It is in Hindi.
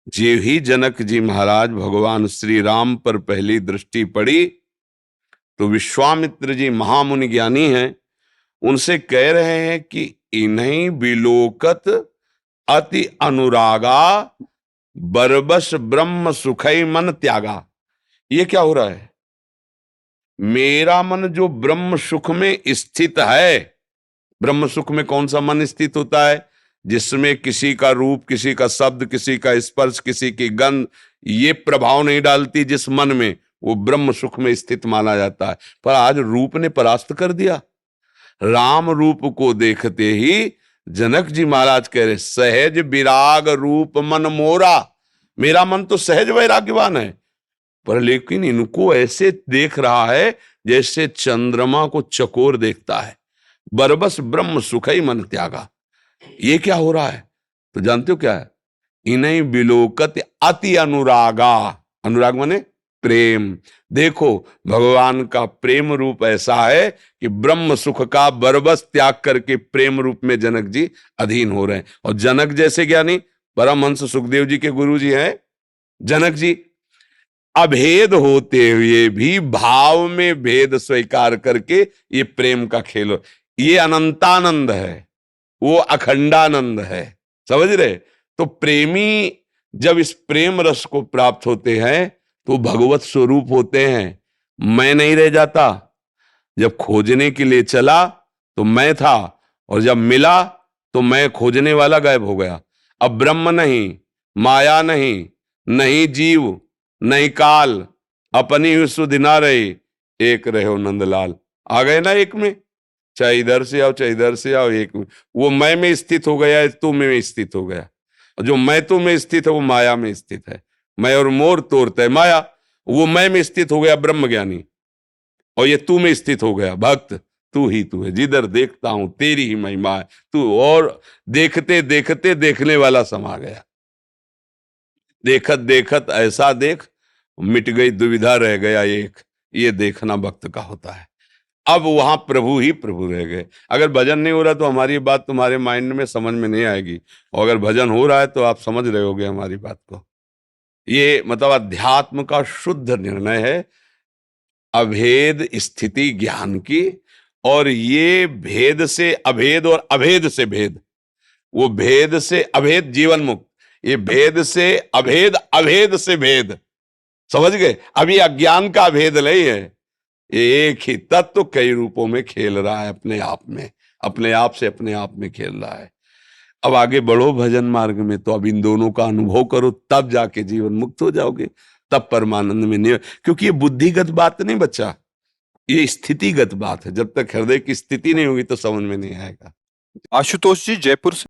जे ही जनक जी महाराज भगवान श्री राम पर पहली दृष्टि पड़ी तो विश्वामित्र जी महामुनि ज्ञानी हैं, उनसे कह रहे हैं कि इन्हीं विलोकत अति अनुरागा बरबस ब्रह्म सुखई मन त्यागा। ये क्या हो रहा है? मेरा मन जो ब्रह्म सुख में स्थित है, ब्रह्म सुख में कौन सा मन स्थित होता है? जिसमें किसी का रूप, किसी का शब्द, किसी का स्पर्श, किसी की गंध ये प्रभाव नहीं डालती, जिस मन में, वो ब्रह्म सुख में स्थित माना जाता है। पर आज रूप ने परास्त कर दिया। राम रूप को देखते ही जनक जी महाराज कह रहे, सहज विराग रूप मन मोरा। मेरा मन तो सहज वैराग्यवान है, पर लेकिन इनको ऐसे देख रहा है जैसे चंद्रमा को चकोर देखता है। बरबस ब्रह्म सुखई मन त्यागा। ये क्या हो रहा है? तो जानते हो क्या है? इन्हीं विलोकत अति अनुरागा। अनुराग माने प्रेम। देखो भगवान का प्रेम रूप ऐसा है कि ब्रह्म सुख का बरबस त्याग करके प्रेम रूप में जनक जी अधीन हो रहे हैं। और जनक जैसे ज्ञानी परमहंस सुखदेव जी के गुरु जी हैं जनक जी, अभेद होते हुए भी भाव में भेद स्वीकार करके ये प्रेम का खेल, ये अनंतानंद है, वो अखंडानंद है। समझ रहे? तो प्रेमी जब इस प्रेम रस को प्राप्त होते हैं तो भगवत स्वरूप होते हैं। मैं नहीं रह जाता। जब खोजने के लिए चला तो मैं था, और जब मिला तो मैं खोजने वाला गायब हो गया। अब ब्रह्म नहीं, माया नहीं, नहीं जीव, नहीं काल, अपनी ही सुधि ना रही, एक रहो नंदलाल। आ गए ना एक में, चाहे इधर से आओ चाहे इधर से आओ, एक में। वो मैं में स्थित हो गया, तू में स्थित हो गया। जो मैं तू में स्थित है वो माया में स्थित है। मैं और मोर तोड़ता है माया। वो मैं में स्थित हो गया ब्रह्म ज्ञानी, और ये तू में स्थित हो गया भक्त। तू ही तू है, जिधर देखता हूं तेरी ही महिमा है तू। और देखते देखते देखने वाला समा गया। देखत देखत ऐसा देख, मिट गई दुविधा रह गया एक। ये देखना भक्त का होता है। अब वहां प्रभु ही प्रभु रह गए। अगर भजन नहीं हो रहा तो हमारी बात तुम्हारे माइंड में समझ में नहीं आएगी, और अगर भजन हो रहा है तो आप समझ रहे होगे हमारी बात को। ये मतलब अध्यात्म का शुद्ध निर्णय है, अभेद स्थिति ज्ञान की। और ये भेद से अभेद और अभेद से भेद, वो भेद से अभेद जीवन मुक्त, ये भेद से अभेद, अभेद से भेद। समझ गए? अभी अज्ञान का भेद नहीं है, एक ही तत्व कई रूपों में खेल रहा है अपने आप में, अपने आप से अपने आप में खेल रहा है। अब आगे बढ़ो भजन मार्ग में, तो अब इन दोनों का अनुभव करो, तब जाके जीवन मुक्त हो जाओगे, तब परमानंद में नहीं। क्योंकि ये बुद्धिगत बात नहीं बच्चा, ये स्थितिगत बात है। जब तक हृदय की स्थिति नहीं होगी तो समझ में नहीं आएगा। आशुतोष जी, जयपुर से।